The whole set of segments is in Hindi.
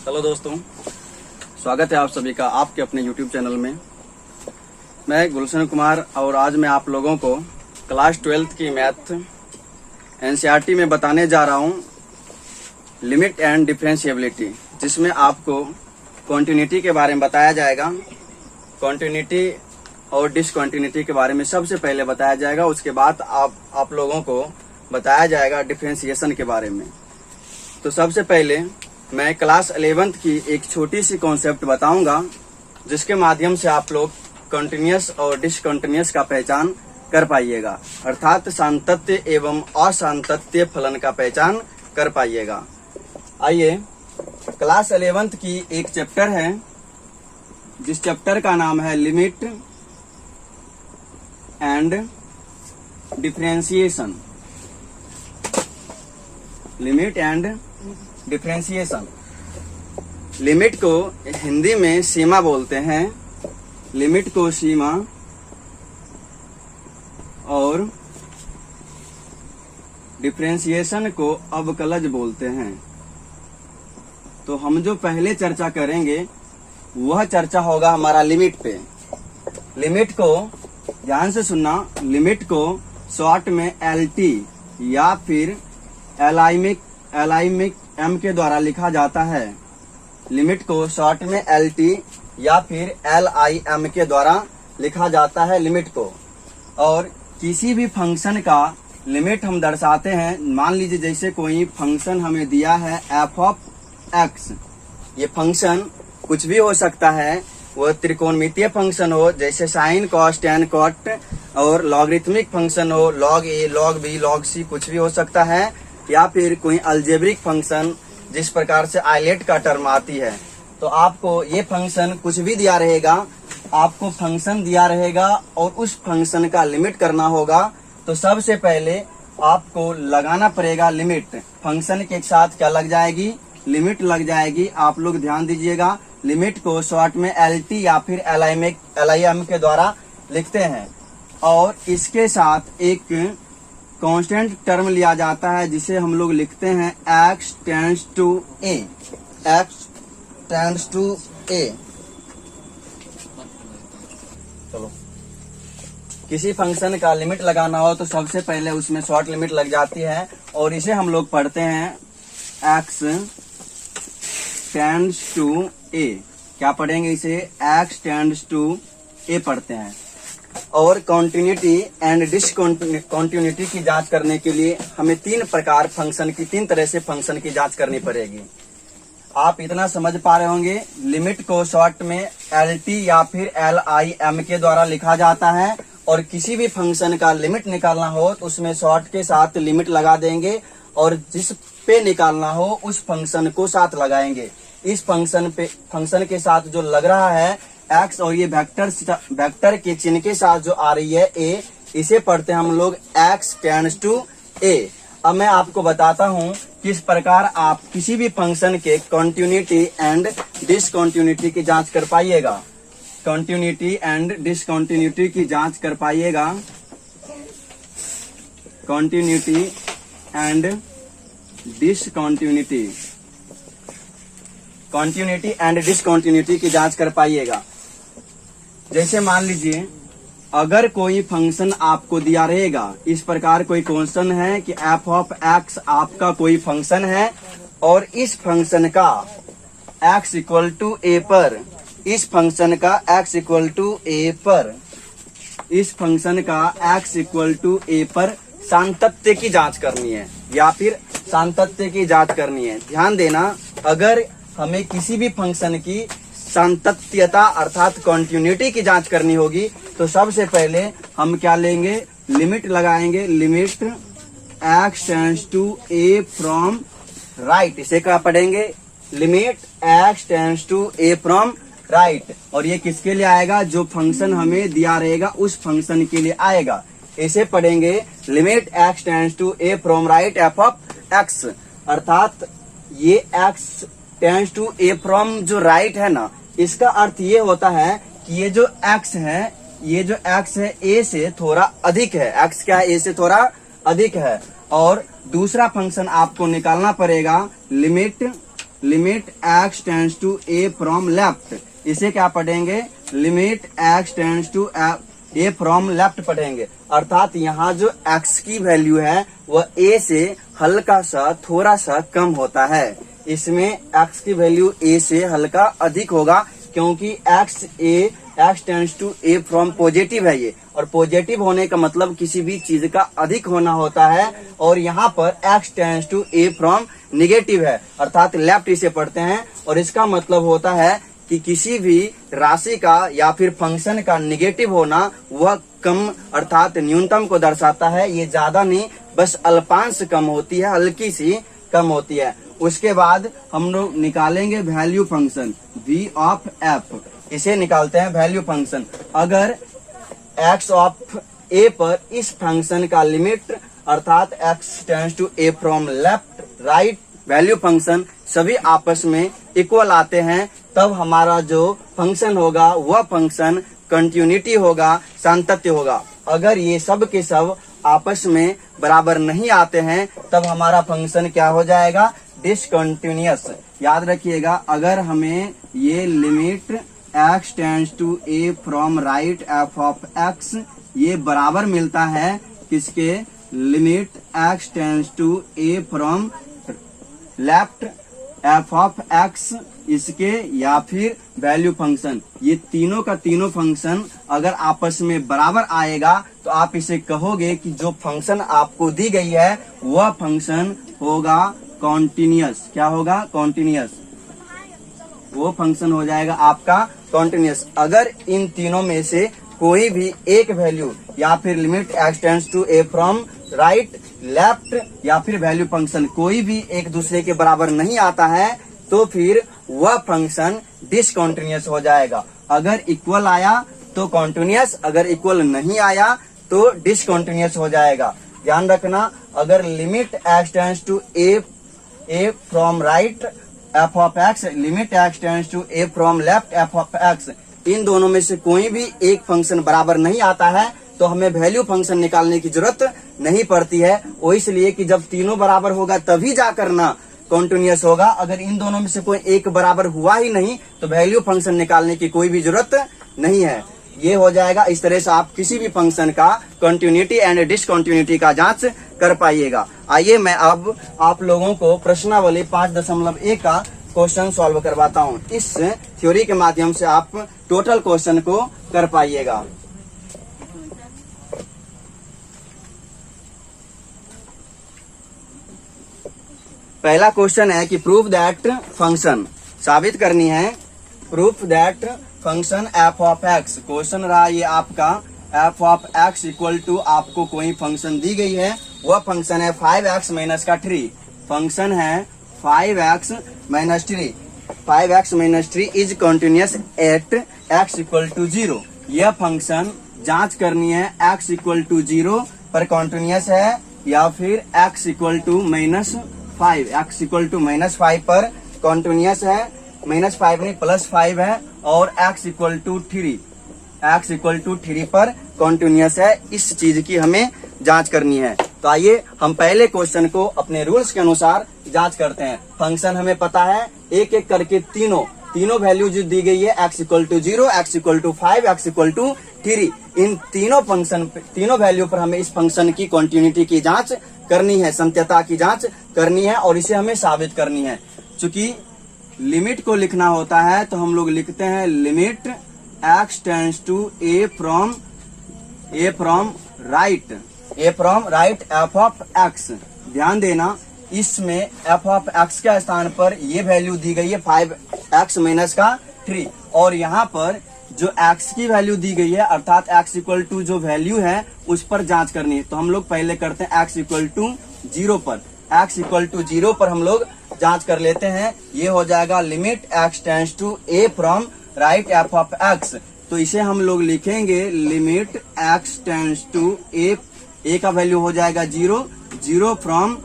हेलो दोस्तों, स्वागत है आप सभी का आपके अपने YouTube चैनल में। मैं गुलशन कुमार और आज मैं आप लोगों को क्लास 12th की मैथ NCERT में बताने जा रहा हूँ लिमिट एंड डिफरेंशिएबिलिटी, जिसमें आपको कॉन्टिन्यूटी के बारे में बताया जाएगा। कॉन्टिन्यूटी और डिसकॉन्टिन्यूटी के बारे में सबसे पहले बताया जाएगा, उसके बाद आप लोगों को बताया जाएगा डिफरेंशिएशन के बारे में। तो सबसे पहले मैं क्लास 11th की एक छोटी सी कॉन्सेप्ट बताऊंगा, जिसके माध्यम से आप लोग कंटिन्यूअस और डिसकंटिन्यूअस का पहचान कर पाइएगा, अर्थात सातत्य एवं असातत्य फलन का पहचान कर पाइएगा। आइए, क्लास 11th की एक चैप्टर है, जिस चैप्टर का नाम है limit and differentiation. Limit and differentiation. Limit को हिंदी में सीमा बोलते हैं, लिमिट को सीमा और डिफरेंशिएशन को अवकलज बोलते हैं। तो हम जो पहले चर्चा करेंगे वह चर्चा होगा हमारा लिमिट पे। लिमिट को ध्यान से सुनना, लिमिट को शॉर्ट में LT या फिर एलाइमिक M के द्वारा लिखा जाता है। लिमिट को शॉर्ट में LT या फिर LIM के द्वारा लिखा जाता है लिमिट को। और किसी भी फंक्शन का लिमिट हम दर्शाते हैं। मान लीजिए जैसे कोई फंक्शन हमें दिया है f(x), ये फंक्शन कुछ भी हो सकता है, वो त्रिकोणमितीय फंक्शन हो जैसे साइन कॉस टेन कॉट, और लॉगरिथमिक फंक्शन हो log a log b log c, कुछ भी हो सकता है, या फिर कोई अलजेब्रिक फंक्शन जिस प्रकार से आइलेट का टर्म आती है। तो आपको ये फंक्शन कुछ भी दिया रहेगा, आपको फंक्शन दिया रहेगा और उस फंक्शन का लिमिट करना होगा। तो सबसे पहले आपको लगाना पड़ेगा लिमिट। फंक्शन के साथ क्या लग जाएगी? लिमिट लग जाएगी। आप लोग ध्यान दीजिएगा, लिमिट को शॉर्ट में LT या फिर LIM के द्वारा लिखते हैं। और इसके साथ एक कांस्टेंट टर्म लिया जाता है, जिसे हम लोग लिखते हैं x tends to a। x tends to a। चलो, किसी फंक्शन का लिमिट लगाना हो तो सबसे पहले उसमें शॉर्ट लिमिट लग जाती है, और इसे हम लोग पढ़ते हैं x टेंड्स टू a। क्या पढ़ेंगे इसे? x टेंड्स टू a पढ़ते हैं। और कॉन्टिन्यूटी एंड डिसकंटिन्यूटी की जांच करने के लिए हमें तीन तरह से फंक्शन की जांच करनी पड़ेगी। आप इतना समझ पा रहे होंगे, लिमिट को शॉर्ट में LT या फिर LIM के द्वारा लिखा जाता है, और किसी भी फंक्शन का लिमिट निकालना हो तो उसमें शॉर्ट के साथ लिमिट लगा देंगे, और जिस पे निकालना हो उस फंक्शन को साथ लगाएंगे। इस फंक्शन के साथ जो लग रहा है x, और ये वेक्टर के चिन्ह के साथ जो आ रही है a, इसे पढ़ते हैं हम लोग x टेंड्स टू a। अब मैं आपको बताता हूँ किस प्रकार आप किसी भी फंक्शन के कॉन्टिन्यूटी एंड डिसकंटिन्यूटी की जांच कर पाइएगा। कॉन्टिन्यूटी एंड डिसकंटिन्यूटी की जांच कर पाइएगा। Continuity and discontinuity, continuity and discontinuity की जांच कर पाइएगा। जैसे मान लीजिए, अगर कोई फंक्शन आपको दिया रहेगा, इस प्रकार कोई क्वेश्चन है कि f(x) आपका कोई फंक्शन है, और इस फंक्शन का x इक्वल टू a पर, इस फंक्शन का x इक्वल टू a पर, इस फंक्शन का x इक्वल टू a पर सातत्य की जांच करनी है या फिर सातत्य की जांच करनी है। ध्यान देना, अगर हमें किसी भी फंक्शन की सातत्यता अर्थात कॉन्टिन्यूटी की जांच करनी होगी तो सबसे पहले हम क्या लेंगे? लिमिट लगाएंगे। Limit x tends to a from right. इसे क्या पढ़ेंगे? Limit x tends to a from right. और ये किसके लिए आएगा? जो फंक्शन हमें दिया रहेगा उस फंक्शन के लिए आएगा। इसे पढ़ेंगे limit x tends to a from right f(x), अर्थात ये x tends to a from जो राइट है ना, इसका अर्थ ये होता है कि ये जो x है, ये जो x है a से थोड़ा अधिक है। x क्या है? a से थोड़ा अधिक है। और दूसरा फंक्शन आपको निकालना पड़ेगा limit limit x tends to a from left, इसे क्या पढ़ेंगे, limit x tends to a from left पढ़ेंगे। अर्थात यहाँ जो x की वैल्यू है वह a से हल्का सा थोड़ा सा कम होता है। इसमें x की वैल्यू a से हल्का अधिक होगा क्योंकि x tends to a from positive है ये, और पॉजिटिव होने का मतलब किसी भी चीज का अधिक होना होता है, और यहाँ पर x tends to a from negative है अर्थात लेफ्ट इसे पढ़ते हैं। और इसका मतलब होता है कि किसी भी राशि का या फिर फंक्शन का निगेटिव होना वह कम अर्थात न्यूनतम को दर्शाता है। ये ज्यादा नहीं, बस अल्पांश कम होती है, हल्की सी कम होती है। उसके बाद हम लोग निकालेंगे value function v of f, इसे निकालते हैं वैल्यू फंक्शन। अगर x ऑफ a पर इस फंक्शन का लिमिट अर्थात x tends to a from left right value function सभी आपस में इक्वल आते हैं, तब हमारा जो फंक्शन होगा वह फंक्शन कंटिन्यूटी होगा, सातत्य होगा। अगर ये सब के सब आपस में बराबर नहीं आते हैं तब हमारा फंक्शन क्या हो जाएगा, डिसकंटिन्यूअस। याद रखिएगा, अगर हमें ये limit x tends to a from right f of x ये बराबर मिलता है किसके, limit x tends to a from left f of x इसके, या फिर वैल्यू फंक्शन, ये तीनों का तीनों फंक्शन अगर आपस में बराबर आएगा तो आप इसे कहोगे कि जो फंक्शन आपको दी गई है वह फंक्शन होगा कॉन्टिन्यूअस। क्या होगा, कॉन्टिन्यूअस, वो फंक्शन हो जाएगा आपका कॉन्टिन्यूअस। अगर इन तीनों में से कोई भी एक वैल्यू या फिर limit x tends to a from right left या फिर वैल्यू फंक्शन कोई भी एक दूसरे के बराबर नहीं आता है तो फिर वह फंक्शन डिसकंटिन्यूअस हो जाएगा। अगर इक्वल आया तो कॉन्टिन्यूअस, अगर इक्वल नहीं आया तो डिसकंटिन्यूअस हो जाएगा। ध्यान रखना, अगर limit x tends to a from right f of x, limit x tends to a from left f of x, इन दोनों में से कोई भी एक फंक्शन बराबर नहीं आता है तो हमें वैल्यू फंक्शन निकालने की जरूरत नहीं पड़ती है। वो इसलिए कि जब तीनों बराबर होगा तभी जाकर ना कॉन्टिन्यूअस होगा। अगर इन दोनों में से कोई एक बराबर हुआ ही नहीं तो वैल्यू फंक्शन निकालने की कोई भी जरूरत नहीं है। ये हो जाएगा। इस तरह से आप किसी भी फंक्शन का कंटिन्यूटी एंड डिसकंटिन्यूटी का जांच कर पाइएगा। आइए मैं अब आप लोगों को प्रश्नावली 5.1 का क्वेश्चन सॉल्व करवाता हूँ। इस थ्योरी के माध्यम से आप टोटल क्वेश्चन को कर पाइएगा। पहला क्वेश्चन है कि प्रूफ दैट फंक्शन, साबित करनी है proof that function f of x। Question रहा ये आपका f of x equal to, आपको कोई फंक्शन दी गई है, वह फंक्शन है 5x माइनस का 3। फंक्शन है 5x minus 3। 5x minus 3 is continuous at x equal to 0। यह फंक्शन जांच करनी है x इक्वल टू 0 पर कंटिन्यूअस है या फिर x equal to minus 5, x equal to minus 5 पर कंटिन्यूअस है, माइनस 5 नहीं प्लस 5 है, और x equal to 3, x equal to 3 पर कंटिन्यूअस है। इस चीज की हमें जांच करनी है। तो आइए हम पहले क्वेश्चन को अपने रूल्स के अनुसार जांच करते हैं। फंक्शन हमें पता है, एक एक करके तीनों वैल्यू जो दी गई है x equal to 0, x equal to 5, x equal to 3, इन तीनों वैल्यू पर हमें इस फंक्शन की कंटिन्यूटी की जांच करनी है, सत्यता की जांच करनी है और इसे हमें साबित करनी है। चूंकि लिमिट को लिखना होता है तो हम लोग लिखते हैं limit x tends to a from right f of x। ध्यान देना, इसमें f ऑफ x के स्थान पर ये वैल्यू दी गई है 5x माइनस का 3, और यहाँ पर जो x की वैल्यू दी गई है अर्थात x इक्वल टू जो वैल्यू है उस पर जांच करनी है। तो हम लोग पहले करते हैं x इक्वल टू 0 पर, x इक्वल टू 0 पर हम लोग जांच कर लेते हैं। ये हो जाएगा limit x tends to a from right f of x। तो इसे हम लोग लिखेंगे limit x tends to a का वैल्यू हो जाएगा 0 from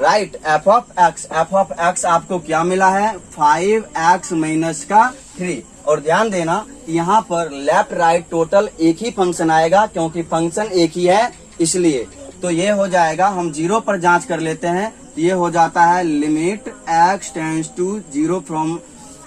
right f of x। f of x आपको क्या मिला है, 5x माइनस का 3। और ध्यान देना यहाँ पर लेफ्ट राइट टोटल एक ही फंक्शन आएगा क्योंकि फंक्शन एक ही है इसलिए। तो ये हो जाएगा, हम 0 पर जांच कर लेते हैं तो ये हो जाता है limit x tends to 0 from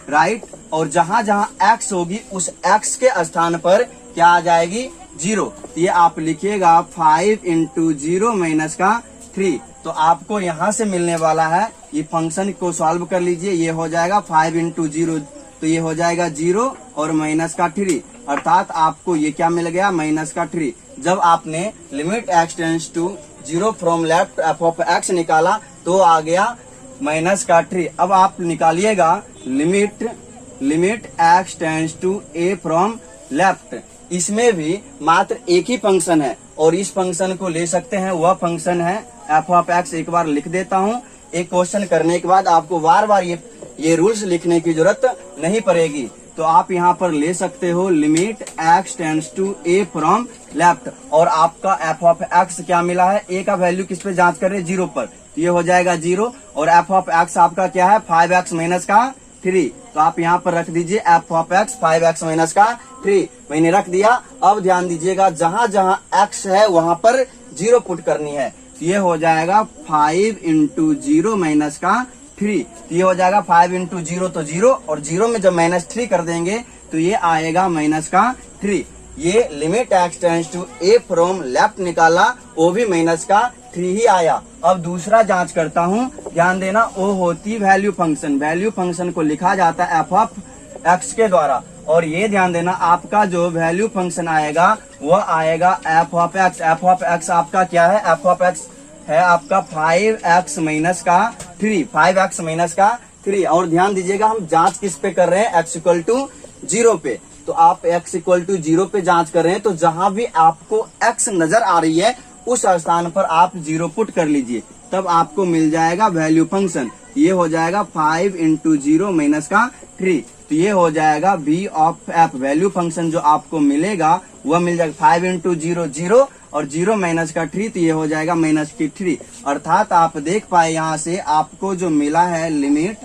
right, और जहां जहां x होगी उस x के स्थान पर क्या आ जाएगी 0। तो ये आप लिखिएगा 5 इंटू 0 माइनस का 3। तो आपको यहां से मिलने वाला है, ये फंक्शन को सॉल्व कर लीजिए, ये हो जाएगा 5 इंटू 0, तो ये हो जाएगा 0 और माइनस का 3, अर्थात आपको ये क्या मिल गया माइनस का 3। जब आपने limit x tends to 0 from left F of x निकाला तो आ गया माइनस का 3। अब आप निकालिएगा limit x tends to a from left, इसमें भी मात्र एक ही फंक्शन है और इस फंक्शन को ले सकते हैं, वह फंक्शन है एफ ऑफ एक्स। एक बार लिख देता हूँ, एक क्वेश्चन करने के बाद आपको बार बार ये रूल्स लिखने की जरूरत नहीं पड़ेगी। तो आप यहाँ पर ले सकते हो limit x tends to a from left, और आपका एफ ऑफ एक्स क्या मिला है, a का वैल्यू किस पे जांच कर रहे हैं 0 पर, तो ये हो जाएगा 0, और एफ ऑफ एक्स आपका क्या है 5x माइनस का 3। तो आप यहाँ पर रख दीजिए F of x 5x minus का 3, मैंने रख दिया। अब ध्यान दीजिएगा जहां जहां x है वहां पर 0 पुट करनी है, तो ये हो जाएगा 5 इंटू 0 माइनस का 3। तो ये हो जाएगा 5 इंटू 0 तो 0, और 0 में जब माइनस 3 कर देंगे तो ये आएगा माइनस का 3। ये limit x tends to a from left निकाला, वो भी माइनस का 3 ही आया। अब दूसरा जांच करता हूँ, ध्यान देना, वो होती वैल्यू फंक्शन। वैल्यू फंक्शन को लिखा जाता है एफ ऑफ एक्स के द्वारा, और ये ध्यान देना आपका जो वैल्यू फंक्शन आएगा वह आएगा F of x. F of x आपका क्या है, एफ ऑफ एक्स है आपका 5x माइनस का 3, 5x माइनस का 3। और ध्यान दीजिएगा हम जांच किस पे कर रहे हैं, x इक्वल टू 0 पे। तो आप x इक्वल टू 0 पे जांच कर रहे हैं, तो जहां भी आपको x नजर आ रही है उस स्थान पर आप 0 पुट कर लीजिए, तब आपको मिल जाएगा वैल्यू फंक्शन। ये हो जाएगा 5 इंटू 0 माइनस का 3, तो ये हो जाएगा v of f। Value function जो आपको मिलेगा वह मिल जाएगा 5 इंटू 0 0 और 0 माइनस का 3, तो ये हो जाएगा माइनस की 3। अर्थात आप देख पाए यहाँ से आपको जो मिला है limit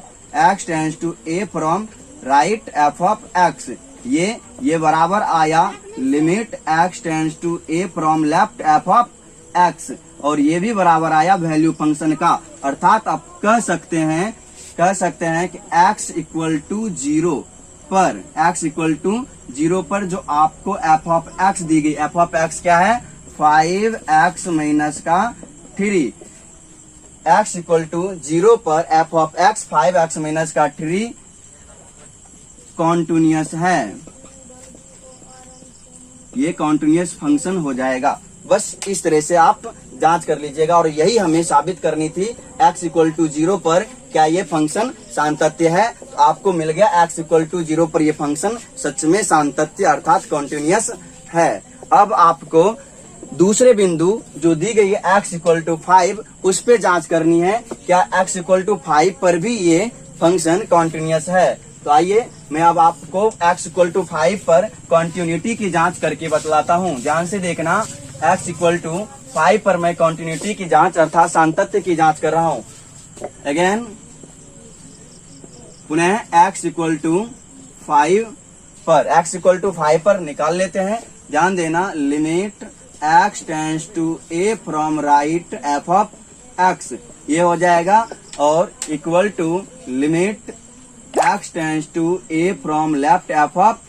x tends to a from right F of x, ये बराबर आया limit x tends to a from left F of x, और ये भी बराबर आया वैल्यू फंक्शन का। अर्थात आप कह सकते हैं कि x इक्वल टू 0 पर, x इक्वल टू 0 पर जो आपको एफ ऑफ x दी गई, एफ ऑफ x क्या है 5x माइनस का 3। x इक्वल टू 0 पर F of x 5x minus का 3 कॉन्टिन्यूअस है, ये कॉन्टिन्यूअस फंक्शन हो जाएगा। बस इस तरह से आप जांच कर लीजिएगा, और यही हमें साबित करनी थी x इक्वल टू 0 पर क्या ये फंक्शन सान्तत्य है। तो आपको मिल गया x इक्वल टू 0 पर ये फंक्शन सच में सान्तत्य अर्थात कॉन्टिन्यूअस है। अब आपको दूसरे बिंदु जो दी गई है x इक्वल टू 5, उस पे जांच करनी है, क्या x इक्वल टू 5 पर भी ये फंक्शन कॉन्टिन्यूअस है। तो आइए मैं अब आपको x इक्वल टू 5 पर कॉन्टिन्यूटी की जांच करके बतलाता हूँ। ध्यान से देखना, x इक्वल टू 5 पर मैं कॉन्टिन्यूटी की जांच अर्थात सान्तत्य की जांच कर रहा हूँ। अगेन पुनः x इक्वल टू 5 पर, x इक्वल टू 5 पर निकाल लेते हैं। ध्यान देना, limit x tends to a from right F of x, ये हो जाएगा, और equal to limit x tends to a from left F of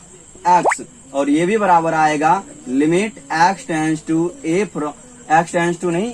x, और ये भी बराबर आएगा limit x tends to a from, x tends to नहीं,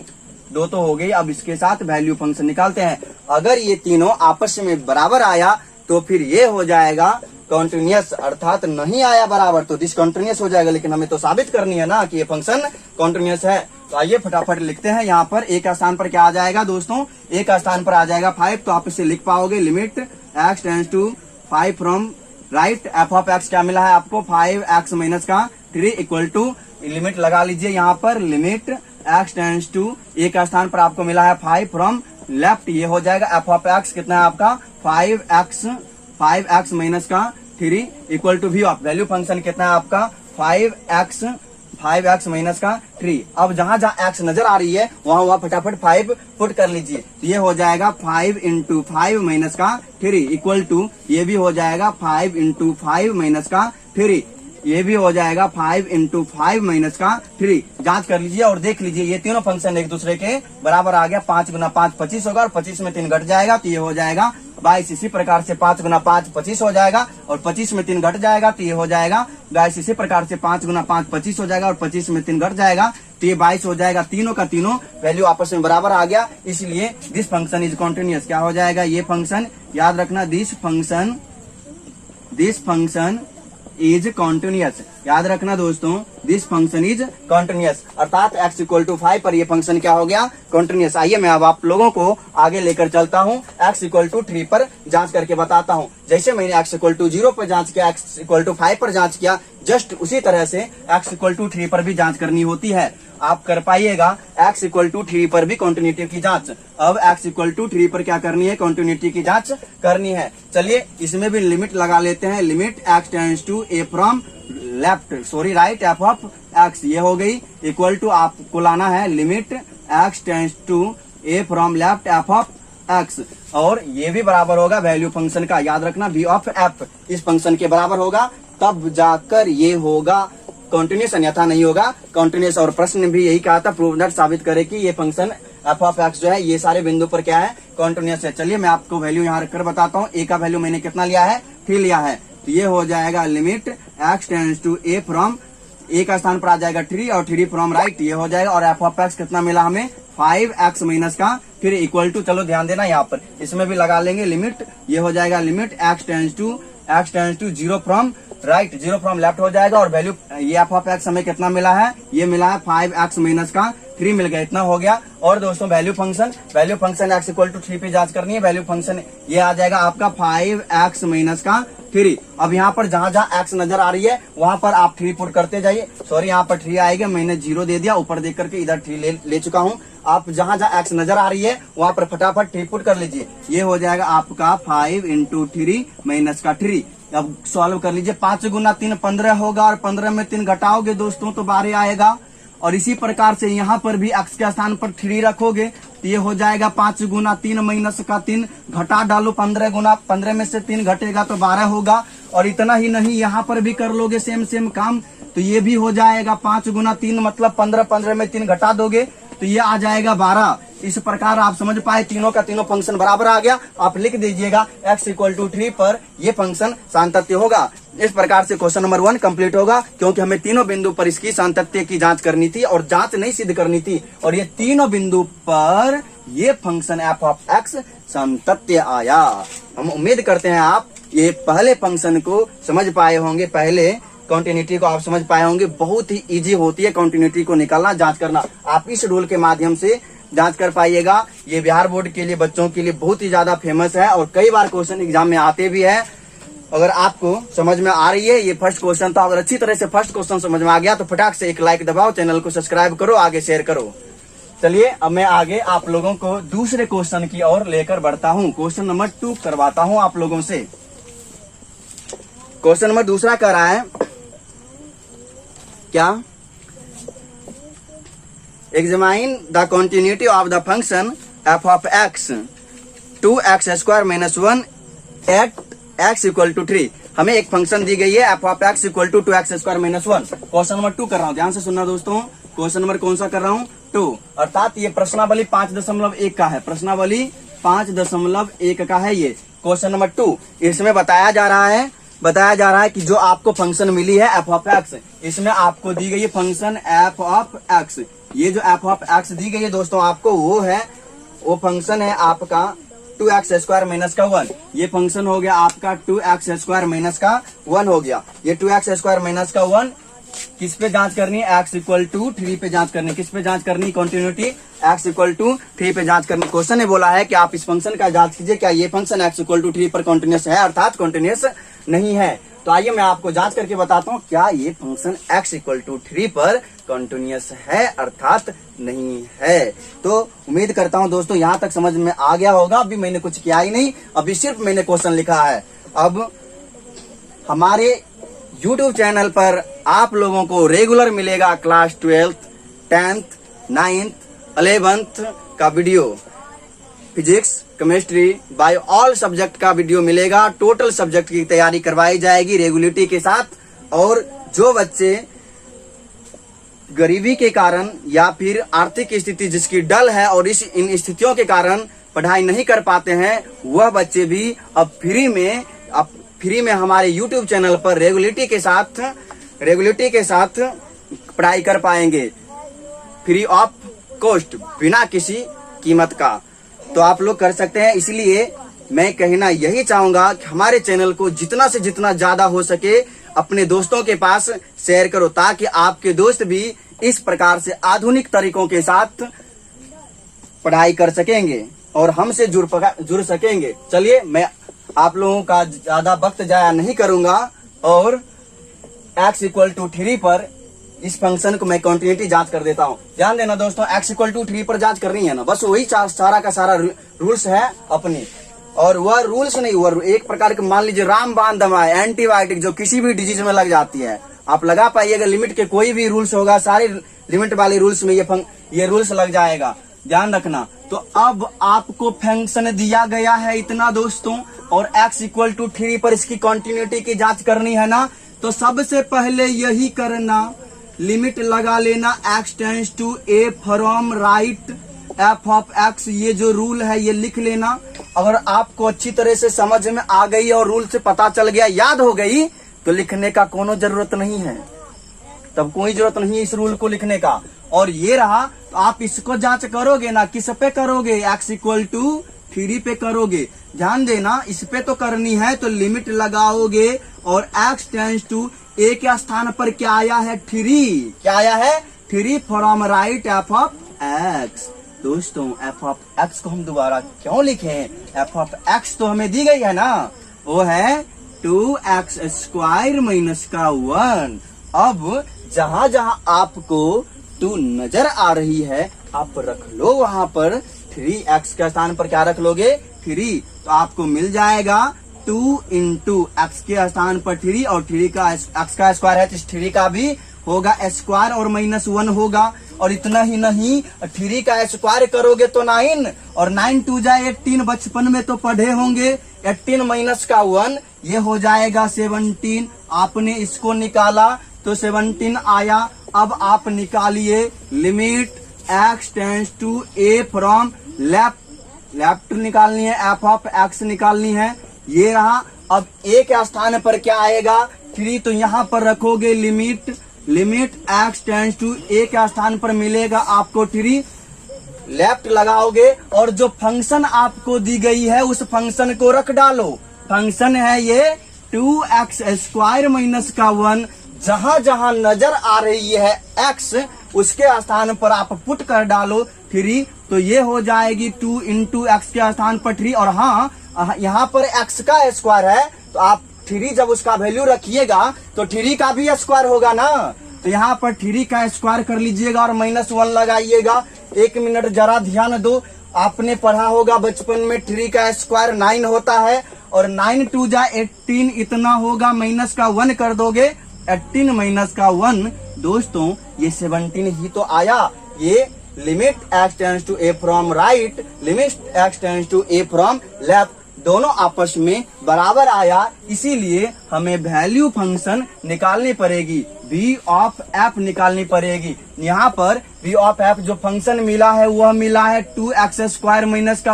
दो तो हो गई। अब इसके साथ वैल्यू फंक्शन निकालते हैं। अगर ये तीनों आपस में बराबर आया तो फिर ये हो जाएगा कॉन्टिन्यूअस, अर्थात नहीं आया बराबर तो डिसकॉन्टिन्यूअस हो जाएगा। लेकिन हमें तो साबित करनी है ना कि ये फंक्शन कॉन्टिन्यूअस है। तो आइए फटाफट लिखते हैं। यहाँ पर एक स्थान पर क्या आ जाएगा दोस्तों, एक स्थान पर आ जाएगा 5, तो आप इसे लिख पाओगे limit x tends to 5 from right F of x क्या मिला है आपको 5x माइनस का 3 इक्वल टू, लिमिट लगा लीजिए यहाँ पर, लिमिट x टेंड्स टू एक स्थान पर आपको मिला है 5 फ्रॉम लेफ्ट, ये हो जाएगा एफ ऑफ x कितना है आपका 5x माइनस का 3 equal to v of, value function कितना है आपका 5x माइनस का 3। अब जहां जहां x नजर आ रही है वहां फटाफट 5 पुट कर लीजिए, तो ये हो जाएगा 5 इंटू 5 माइनस का 3 इक्वल टू, ये भी हो जाएगा 5 इंटू 5 माइनस का 3। ये भी हो जाएगा 5 इंटू 5 माइनस का 3। जांच कर लीजिए और देख लीजिए ये तीनों फंक्शन एक दूसरे के बराबर आ गया। 5 गुना 5 25 होगा और 25 में 3 घट जाएगा तो ये हो जाएगा 22। इसी प्रकार से 5 गुना 5 25 हो जाएगा और 25 में 3 घट जाएगा तो ये हो जाएगा 22। इसी प्रकार से 5 गुना 5 25 हो जाएगा और 25 में 3 घट जाएगा तो ये 22 हो जाएगा। तीनों का तीनों वैल्यू आपस में बराबर आ गया, इसलिए दिस फंक्शन इज कॉन्टिन्यूअस। क्या हो जाएगा? ये फंक्शन, याद रखना, दिस फंक्शन इज कॉन्टिन्यूअस। याद रखना दोस्तों, दिस फंक्शन इज कॉन्टिन्यूअस, अर्थात x इक्वल टू 5 पर ये फंक्शन क्या हो गया? कॉन्टिन्यूअस। आइए मैं अब आप लोगों को आगे लेकर चलता हूँ, x इक्वल टू 3 पर जांच करके बताता हूँ। जैसे मैंने x इक्वल टू 0 पर जांच किया, x इक्वल टू 5 पर जांच किया, जस्ट उसी तरह से x इक्वल टू 3 पर भी जांच करनी होती है। आप कर पाइएगा x इक्वल टू 3 पर भी कॉन्टिन्यूटी की जांच। अब x इक्वल टू 3 पर क्या करनी है? कॉन्टिन्यूटी की जांच करनी है। चलिए इसमें भी लिमिट लगा लेते हैं। Limit x tends to a from right f of x, ये हो गई, इक्वल टू आपको लाना है limit x tends to a from left f of x, और ये भी बराबर होगा वैल्यू फंक्शन का। याद रखना v ऑफ f इस फंक्शन के बराबर होगा, तब जाकर ये होगा कॉन्टिन्यूस, अन्यथा नहीं होगा कॉन्टिन्यूस। और प्रश्न भी यही कहा था, प्रूव दैट, साबित करे कि ये फंक्शन f ऑफ x जो है ये सारे बिंदु पर क्या है? कॉन्टिन्यूस है। चलिए मैं आपको वैल्यू यहाँ रखकर बताता हूँ। a का वैल्यू मैंने कितना लिया है? 3 लिया है, तो ये हो जाएगा limit x tends to a from, a का स्थान पर आ जाएगा 3 और 3 फ्रॉम राइट, ये हो जाएगा। और f ऑफ x कितना मिला हमें? 5x माइनस का फिर इक्वल टू, चलो ध्यान देना यहाँ पर, इसमें भी लगा लेंगे लिमिट, ये हो जाएगा limit x tends to 0 from right, 0 from left हो जाएगा। और वैल्यू ये f ऑफ x हमें कितना मिला है? ये मिला है 5x माइनस का 3 मिल गया, इतना हो गया। और दोस्तों value function x equal to 3 पे जांच करनी है। वैल्यू फंक्शन ये आ जाएगा आपका 5x माइनस का 3। अब यहाँ पर जहां जहां x नजर आ रही है वहां पर आप 3 पुट करते जाइए। सॉरी, यहाँ पर 3 आएगा, मैंने 0 दे दिया, ऊपर देख करके इधर 3 ले चुका हूँ। आप जहां जहां x नजर आ रही है वहां पर फटाफट 3 पुट कर लीजिए। ये हो जाएगा आपका 5 इंटू 3 माइनस का 3। अब सॉल्व कर लीजिए। 5 गुना 3 15 होगा और 15 में 3 घटाओगे दोस्तों तो 12 आएगा। और इसी प्रकार से यहाँ पर भी x के स्थान पर 3 रखोगे तो ये हो जाएगा 5 गुना 3 माइनस का 3, घटा डालो 15 गुना 15 में से 3 घटेगा तो 12 होगा। और इतना ही नहीं, यहाँ पर भी कर लोगे सेम काम, तो ये भी हो जाएगा 5 गुना 3 मतलब 15, 15 में 3 घटा दोगे तो ये आ जाएगा 12। इस प्रकार आप समझ पाए, तीनों का तीनों फंक्शन बराबर आ गया। आप लिख दीजिएगा x इक्वल टू 3 पर ये फंक्शन सातत्य होगा। इस प्रकार से क्वेश्चन नंबर 1 कंप्लीट होगा, क्योंकि हमें तीनों बिंदु पर इसकी सातत्य की जांच करनी थी और जांच नहीं सिद्ध करनी थी। और ये तीनों बिंदु पर ये फंक्शन f ऑफ x सातत्य आया। हम उम्मीद करते हैं आप ये पहले फंक्शन को समझ पाए होंगे, पहले कॉन्टिन्यूटी को आप समझ पाए होंगे। बहुत ही इजी होती है कॉन्टिन्यूटी को निकालना, जांच करना। आप इस रूल के माध्यम से जांच कर पाइएगा। ये बिहार बोर्ड के लिए, बच्चों के लिए बहुत ही ज्यादा फेमस है और कई बार क्वेश्चन एग्जाम में आते भी है। अगर आपको समझ में आ रही है, ये फर्स्ट क्वेश्चन था, अगर अच्छी तरह से फर्स्ट क्वेश्चन समझ में आ गया तो फटाक से एक लाइक दबाओ, चैनल को सब्सक्राइब करो, आगे शेयर करो। चलिए अब मैं आगे आप लोगों को दूसरे क्वेश्चन की ओर लेकर बढ़ता हूँ। क्वेश्चन नंबर 2 करवाता हूँ आप लोगों से। क्वेश्चन नंबर दूसरा कर रहा है क्या? Examine the continuity of the function f of x 2x square minus 1 at x equal to 3। हमें एक फंक्शन दी गई है f of x equal to 2x square minus 1। Question number 2 कर रहा हूँ, ध्यान से सुनना दोस्तों। क्वेश्चन नंबर कौन सा कर रहा हूँ? 2, अर्थात ये प्रश्नावली 5.1 का है। प्रश्नावली 5.1 का है ये क्वेश्चन नंबर 2। इसमें बताया जा रहा है कि जो आपको फंक्शन मिली है f ऑफ x, इसमें आपको दी गई है फंक्शन f ऑफ x। ये जो f ऑफ x दी गई है दोस्तों आपको, वो फंक्शन है आपका 2x स्क्वायर माइनस का 1। ये फंक्शन हो गया आपका 2x स्क्वायर माइनस का 1 हो गया। ये 2x स्क्वायर माइनस का 1 किस पे जांच करनी है? x इक्वल टू 3 पे जांच करनी है। किस पे जांच करनी? कॉन्टिन्यूटी x इक्वल टू 3 पे जांच करनी। क्वेश्चन ने बोला है कि आप इस फंक्शन का जांच कीजिए, क्या ये फंक्शन x इक्वल टू 3 पर कॉन्टिन्यूस है, अर्थात कॉन्टिन्यूस नहीं है। तो आइए मैं आपको जांच करके बताता हूँ, क्या ये फंक्शन x इक्वल टू 3 पर कॉन्टिन्यूस है, अर्थात नहीं है। तो उम्मीद करता हूँ दोस्तों यहाँ तक समझ में आ गया होगा। अभी मैंने कुछ किया ही नहीं, अभी सिर्फ मैंने क्वेश्चन लिखा है। अब हमारे YouTube चैनल पर आप लोगों को रेगुलर मिलेगा class 12th, 10th, 9th, 11th का video, physics, chemistry, bio, all subject का वीडियो मिलेगा। टोटल सब्जेक्ट की तैयारी करवाई जाएगी रेगुलरिटी के साथ। और जो बच्चे गरीबी के कारण या फिर आर्थिक स्थिति जिसकी डल है और इन स्थितियों के कारण पढ़ाई नहीं कर पाते हैं, वह बच्चे भी अब फ्री में हमारे YouTube चैनल पर रेगुलरिटी के साथ पढ़ाई कर पाएंगे, फ्री ऑफ कॉस्ट, बिना किसी कीमत का। तो आप लोग कर सकते हैं। इसलिए मैं कहना यही चाहूंगा कि हमारे चैनल को जितना से जितना ज्यादा हो सके अपने दोस्तों के पास शेयर करो, ताकि आपके दोस्त भी इस प्रकार से आधुनिक तरीकों के साथ पढ़ाई कर सकेंगे और हमसे जुड़ सकेंगे। चलिए, मैं आप लोगों का ज्यादा वक्त जाया नहीं करूंगा और x = 3 पर इस फंक्शन को मैं कंटिन्यूटी जांच कर देता हूं। ध्यान देना दोस्तों, x = 3 पर जांच करनी है ना, बस वही सारा का सारा रूल्स है अपनी। और वह रूल्स नहीं, वह एक प्रकार के मान लीजिए रामबाण दवा है, एंटीबायोटिक, जो किसी भी डिजीज में लग जाती है, आप लगा पाइएगा। लिमिट के कोई भी रूल्स होगा, सारे लिमिट वाले रूल्स में ये रूल्स लग जाएगा, ध्यान रखना। तो अब आपको फंक्शन दिया गया है इतना दोस्तों, और x = 3 पर इसकी कंटिन्यूटी की जांच करनी है ना, तो सबसे पहले यही करना, लिमिट लगा लेना x tends to a from right f of x, ये जो रूल है ये लिख लेना। अगर आपको अच्छी तरह से समझ में आ गई और रूल से पता चल गया, याद हो गई, तो लिखने का कोनो जरूरत नहीं है, तब कोई जरूरत नहीं है इस रूल को लिखने का। और ये रहा, तो आप इसको जांच करोगे ना, किस पे करोगे, x = 3 पे करोगे। ध्यान देना, इस पे तो करनी है, तो लिमिट लगाओगे और x टेंड्स टू a के स्थान पर क्या आया है, 3। क्या आया है, 3 from right f of x। दोस्तों f ऑफ x को हम दोबारा क्यों लिखें, f ऑफ x तो हमें दी गई है ना, वो है 2x² - 1। अब जहां जहां आपको 2 नजर आ रही है, आप रख लो वहां पर 3x के स्थान पर क्या रख लोगे, 3। तो आपको मिल जाएगा 2 × x के स्थान पर 3, और 3 का x का स्क्वायर है तो 3 का भी होगा स्क्वायर और -1 होगा। और इतना ही नहीं, 3 का स्क्वायर करोगे तो 9, और 9 2 जा 18, बचपन में तो पढ़े होंगे। 18 - 1 ये हो जाएगा 17। आपने इसको निकाला तो 17 आया। अब आप निकालिए limit x tends to a from left निकालनी है, f ऑफ x निकालनी है, ये रहा। अब a के स्थान पर क्या आएगा, 3, तो यहाँ पर रखोगे limit x tends to a के स्थान पर मिलेगा आपको 3, लेफ्ट लगाओगे और जो फंक्शन आपको दी गई है उस फंक्शन को रख डालो। फंक्शन है ये 2x² - 1। जहां जहां नजर आ रही है x, उसके स्थान पर आप पुट कर डालो 3, तो ये हो जाएगी 2 × x के स्थान पर 3। और हाँ, यहाँ पर x का स्क्वायर है, तो आप 3 जब उसका वैल्यू रखिएगा तो 3 का भी स्क्वायर होगा ना, तो यहाँ पर 3 का स्क्वायर कर लीजिएगा और -1 लगाइएगा। 1 मिनट जरा ध्यान दो, आपने पढ़ा होगा बचपन में 3 का स्क्वायर 9 होता है, और 9 2 जा 18 इतना होगा, -1 कर दोगे, 18 - 1 दोस्तों ये 17 ही तो आया। ये limit x tends to a from right, limit x tends to a from left, दोनों आपस में बराबर आया। इसीलिए हमें वैल्यू फंक्शन निकालनी पड़ेगी, v ऑफ f निकालनी पड़ेगी। यहाँ पर v ऑफ f जो फंक्शन मिला है वह मिला है 2x² -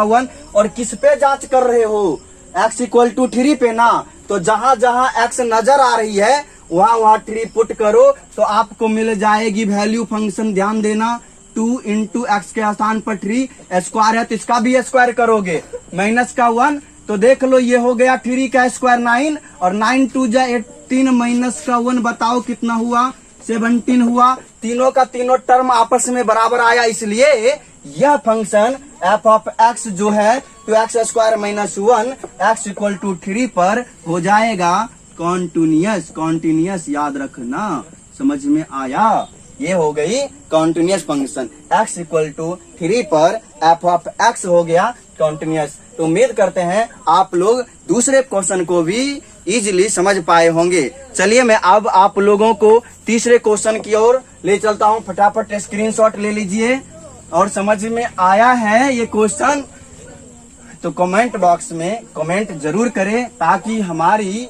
1। और किस पे जांच कर रहे हो, x = 3 पे ना, तो जहां जहां x नजर आ रही है वहां 3 पुट करो, तो आपको मिल जाएगी वैल्यू फंक्शन। ध्यान देना, 2 × x के स्थान पर 3, स्क्वायर है तो इसका भी स्क्वायर करोगे, -1, तो देख लो ये हो गया 3 का स्क्वायर 9, और 9 2 जा 18 -1 बताओ कितना हुआ, 17 हुआ। तीनों का तीनों टर्म आपस में बराबर आया, इसलिए यह फंक्शन f ऑफ x जो है 2x² - 1 x = 3 पर हो जाएगा कॉन्टिन्यूअस। याद रखना, समझ में आया, ये हो गई कॉन्टिन्यूअस फंक्शन। x = 3 पर f ऑफ x हो गया कॉन्टिन्यूअस। तो उम्मीद करते हैं आप लोग दूसरे क्वेश्चन को भी इजीली समझ पाए होंगे। चलिए मैं अब आप लोगों को तीसरे क्वेश्चन की ओर ले चलता हूं, फटाफट स्क्रीनशॉट ले लीजिए। और समझ में आया है ये क्वेश्चन तो कमेंट बॉक्स में कमेंट जरूर करें, ताकि हमारी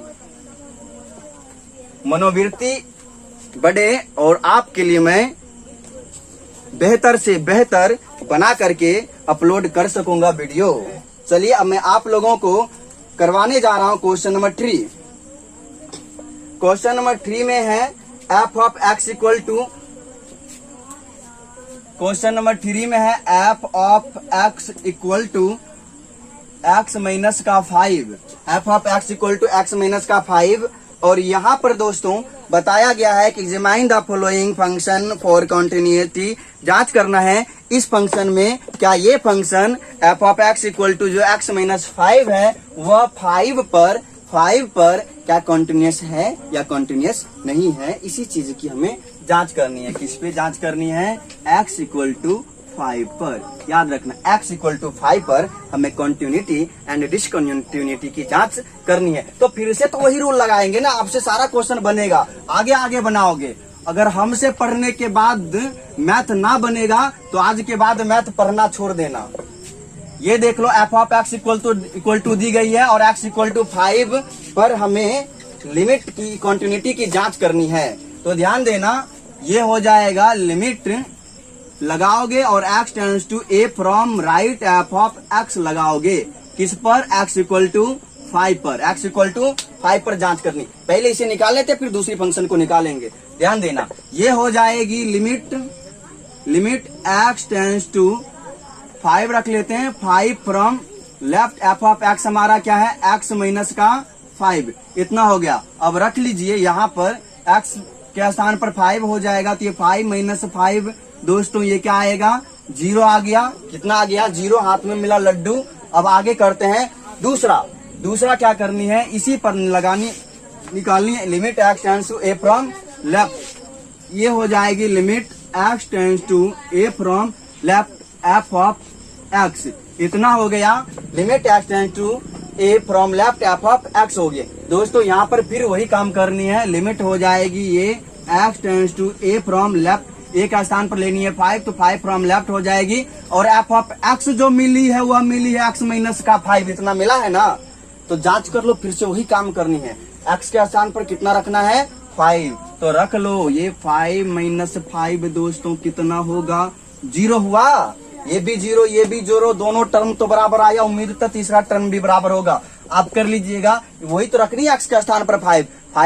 मनोवृत्ति बड़े और आपके लिए मैं बेहतर से बेहतर बना करके अपलोड कर सकूंगा वीडियो। चलिए अब मैं आप लोगों को करवाने जा रहा हूं क्वेश्चन नंबर 3। क्वेश्चन नंबर 3 में है f of x equal to, question number 3 में है f of x equal to x minus का 5, f of x equal to x minus का 5। और यहाँ पर दोस्तों बताया गया है कि examine the following function for continuity, जांच करना है इस फंक्शन में क्या ये function f of x equal to जो एक्स माइनस 5 है वह 5 पर क्या कॉन्टिन्यूस है या कॉन्टिन्यूस नहीं है। इसी चीज की हमें जांच करनी है। किस पे जांच करनी है? एक्स इक्वल टू 5 पर। याद रखना x इक्वल टू 5 पर हमें कंटिन्यूटी एंड डिसकंटिन्यूटी की जांच करनी है। तो फिर से तो वही रूल लगाएंगे ना, आपसे सारा क्वेश्चन बनेगा, आगे आगे बनाओगे। अगर हमसे पढ़ने के बाद मैथ ना बनेगा तो आज के बाद मैथ पढ़ना छोड़ देना। ये देख लो F of x equal to दी गई है और x इक्वल टू 5 पर हमें लिमिट की कंटिन्यूटी की जांच करनी है। तो ध्यान देना, ये हो जाएगा लिमिट लगाओगे और x tends to a from right F of x लगाओगे। किस पर? x इक्वल टू 5 पर। x इक्वल टू 5 पर जांच करनी। पहले इसे निकाल लेते फिर दूसरी फंक्शन को निकालेंगे। ध्यान देना, ये हो जाएगी लिमिट x टेंड्स टू 5 रख लेते हैं, 5 from left F of x हमारा क्या है? x माइनस का 5। इतना हो गया। अब रख लीजिए यहाँ पर x के स्थान पर 5 हो जाएगा तो ये 5 माइनस 5 दोस्तों ये क्या आएगा? 0 आ गया। कितना आ गया? 0। हाथ में मिला लड्डू। अब आगे करते हैं दूसरा क्या करनी है? इसी पर निकालनी है limit x tends to a from left. ये हो जाएगी limit x tends to a from left F of x। इतना हो गया। Limit x tends to a from left F of x हो गया। दोस्तों यहाँ पर फिर वही काम करनी है। लिमिट हो जाएगी ये x tends to a from left, A का स्थान पर लेनी है 5 तो 5 फ्रॉम लेफ्ट हो जाएगी। और एफ ऑफ एक्स जो मिली है वह मिली है एक्स माइनस का 5। इतना मिला है ना, तो जांच कर लो। फिर से वही काम करनी है। एक्स के स्थान पर कितना रखना है? 5। तो रख लो ये 5 माइनस 5 दोस्तों कितना होगा? 0 हुआ। ये भी 0 ये भी 0, दोनों टर्म तो बराबर आया। उम्मीद तो तीसरा टर्म भी बराबर होगा। आप कर लीजिएगा, वही तो रखनी है एक्स के स्थान पर 5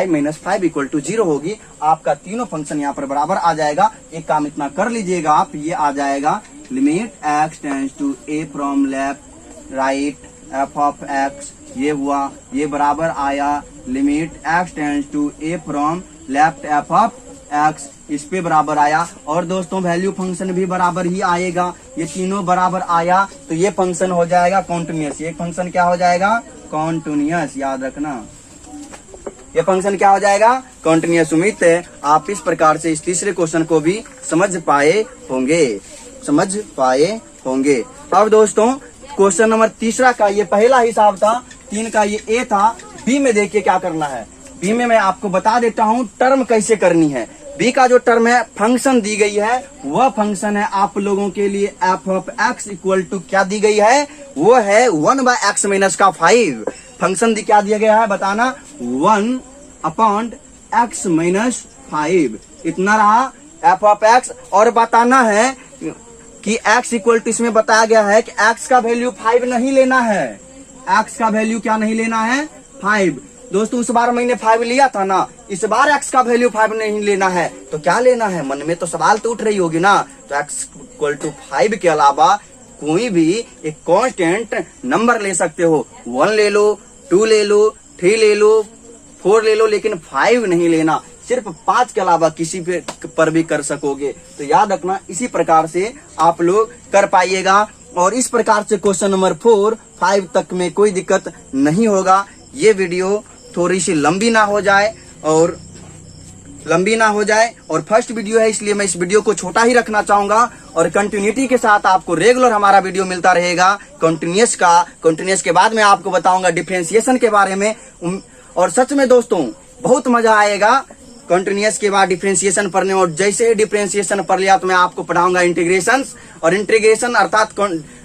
माइनस 5 इक्वल टू 0 होगी। आपका तीनों फंक्शन यहाँ पर बराबर आ जाएगा। एक काम इतना कर लीजिएगा आप, ये आ जाएगा limit x tends to a from left right F of x। ये हुआ, ये बराबर आया limit x tends to a from left F of x। इस पे बराबर आया। और दोस्तों वैल्यू फंक्शन भी बराबर ही आएगा। ये तीनों बराबर आया तो ये फंक्शन हो जाएगा कॉन्टिन्यूस। ये फंक्शन क्या हो जाएगा? कॉन्टिन्यूस। याद रखना, ये फंक्शन क्या हो जाएगा? कॉन्टिन्यूस। उम्मीद है आप इस प्रकार से इस तीसरे क्वेश्चन को भी समझ पाए होंगे। अब दोस्तों क्वेश्चन नंबर तीसरा का ये पहला हिसाब था, 3 का ये ए था। बी में देखिए क्या करना है। बी में मैं आपको बता देता हूँ टर्म कैसे करनी है। बी का जो टर्म है, फंक्शन दी गई है, वह फंक्शन है आप लोगों के लिए f of x equal to क्या दी गई है? वो है 1/x माइनस का 5। फंक्शन क्या दिया गया है बताना? 1/x minus 5। इतना रहा एफ ऑफ एक्स। और बताना है कि x इक्वल टू, इसमें बताया गया है कि x का वैल्यू 5 नहीं लेना है। x का वैल्यू क्या नहीं लेना है? 5। दोस्तों उस बार मैंने 5 लिया था ना, इस बार x का वैल्यू 5 नहीं लेना है तो क्या लेना है? मन में तो सवाल तो उठ रही होगी ना। तो x इक्वल टू 5 के अलावा कोई भी एक कांस्टेंट नंबर ले सकते हो। 1 ले लो, 2 ले लो, 3 ले लो, 4 ले लो, लेकिन 5 नहीं लेना। सिर्फ 5 के अलावा किसी पर भी कर सकोगे। तो याद रखना, इसी प्रकार से आप लोग कर पाइएगा। और इस प्रकार से क्वेश्चन नंबर 4, 5 तक में कोई दिक्कत नहीं होगा। ये वीडियो थोड़ी सी लंबी ना हो जाए और फर्स्ट वीडियो है, इसलिए मैं इस वीडियो को छोटा ही रखना चाहूंगा। और कंटिन्यूटी के साथ आपको रेगुलर हमारा वीडियो मिलता रहेगा कंटिन्यूस के बाद मैं आपको बताऊंगा डिफरेंशिएशन के बारे में। और सच में दोस्तों बहुत मजा आएगा कंटिन्यूस के बाद डिफरेंशिएशन पढ़ने। और जैसे ही डिफरेंशिएशन पढ़ लिया तो मैं आपको पढ़ाऊंगा इंटीग्रेशन। और इंटीग्रेशन अर्थात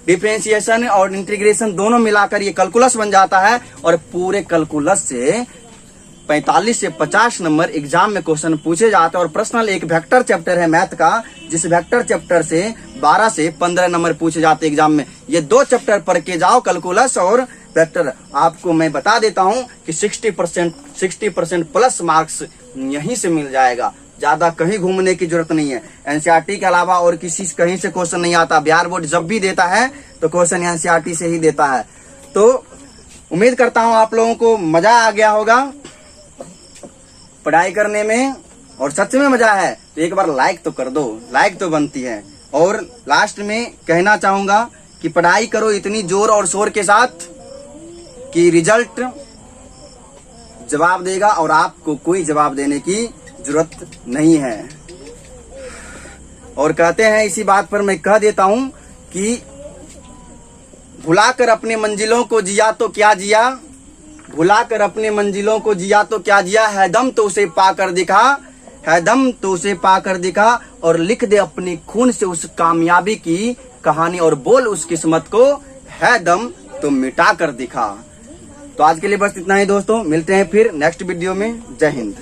डिफरेंशिएशन और इंटीग्रेशन दोनों मिलाकर ये कैलकुलस बन जाता है। और पूरे कैलकुलस से 45 से 50 नंबर एग्जाम में क्वेश्चन पूछे जाते हैं। और पर्सनल एक वेक्टर चैप्टर है मैथ का, जिस वेक्टर चैप्टर से 12 से 15 नंबर पूछे जाते हैं एग्जाम में। ये 2 चैप्टर पढ़ के जाओ, कैलकुलस और वेक्टर। आपको मैं बता देता हूं कि 60% प्लस मार्क्स यहीं से मिल जाएगा। ज्यादा कहीं घूमने की जरूरत नहीं है। एनसीईआरटी के अलावा और किसी कहीं से क्वेश्चन नहीं आता। बिहार बोर्ड जब भी देता है तो क्वेश्चन एनसीईआरटी से ही देता है। तो उम्मीद करता हूं आप लोगों को मजा आ गया होगा पढ़ाई करने में, और सच में मजा है तो एक बार लाइक तो कर दो, लाइक तो बनती है। और लास्ट में कहना चाहूंगा कि पढ़ाई करो इतनी जोर और शोर के साथ कि रिजल्ट जवाब देगा और आपको कोई जवाब देने की जरूरत नहीं है। और कहते हैं, इसी बात पर मैं कह देता हूं कि भुलाकर अपने मंजिलों को जिया तो क्या जिया, भुलाकर अपने मंजिलों को जिया तो क्या जिया, है दम तो उसे पाकर दिखा, है दम तो उसे पाकर दिखा। और लिख दे अपने खून से उस कामयाबी की कहानी, और बोल उस किस्मत को, है दम तो मिटा कर दिखा। तो आज के लिए बस इतना ही दोस्तों, मिलते हैं फिर नेक्स्ट वीडियो में। जय हिंद।